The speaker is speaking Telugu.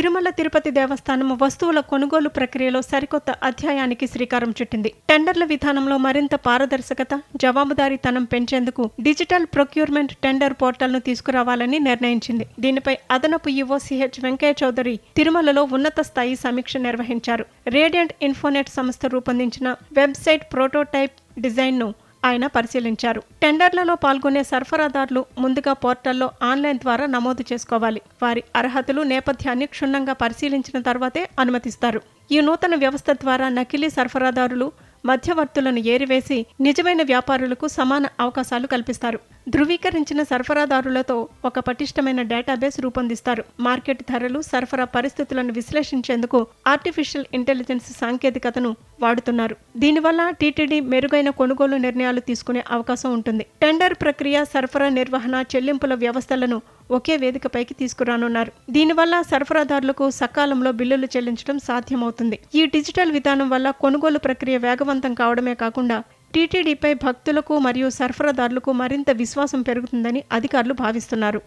తిరుమల తిరుపతి దేవస్థానం వస్తువుల కొనుగోలు ప్రక్రియలో సరికొత్త అధ్యాయానికి శ్రీకారం చుట్టింది. టెండర్ల విధానంలో మరింత పారదర్శకత, జవాబుదారీతనం పెంచేందుకు డిజిటల్ ప్రొక్యూర్మెంట్ టెండర్ పోర్టల్ను తీసుకురావాలని నిర్ణయించింది. దీనిపై అదనపు ఈవో సిహెచ్ వెంకయ్య చౌదరి తిరుమలలో ఉన్నత స్థాయి సమీక్ష నిర్వహించారు. రేడియంట్ ఇన్ఫోనెట్ సంస్థ రూపొందించిన వెబ్సైట్ ప్రోటోటైప్ డిజైన్ను ఆయన పరిశీలించారు. టెండర్లలో పాల్గొనే సరఫరాదారులు ముందుగా పోర్టల్లో ఆన్లైన్ ద్వారా నమోదు చేసుకోవాలి. వారి అర్హతలు, నేపథ్యాన్ని క్షుణ్ణంగా పరిశీలించిన తర్వాతే అనుమతిస్తారు. ఈ నూతన వ్యవస్థ ద్వారా నకిలీ సరఫరాదారులు, మధ్యవర్తులను ఏరివేసి నిజమైన వ్యాపారులకు సమాన అవకాశాలు కల్పిస్తారు. ధృవీకరించిన సరఫరాదారులతో ఒక పటిష్టమైన డేటాబేస్ రూపొందిస్తారు. మార్కెట్ ధరలు, సరఫరా పరిస్థితులను విశ్లేషించేందుకు ఆర్టిఫిషియల్ ఇంటెలిజెన్స్ సాంకేతికతను వాడుతున్నారు. దీనివల్ల టీటీడీ మెరుగైన కొనుగోలు నిర్ణయాలు తీసుకునే అవకాశం ఉంటుంది. టెండర్ ప్రక్రియ, సరఫరా నిర్వహణ, చెల్లింపుల వ్యవస్థలను ఒకే వేదికపైకి తీసుకురానున్నారు. దీనివల్ల సరఫరాదారులకు సకాలంలో బిల్లులు చెల్లించడం సాధ్యమవుతుంది. ఈ డిజిటల్ విధానం వల్ల కొనుగోలు ప్రక్రియ వేగవంతం కావడమే కాకుండా టీటీడీపై భక్తులకు మరియు సరఫరాదారులకు మరింత విశ్వాసం పెరుగుతుందని అధికారులు భావిస్తున్నారు.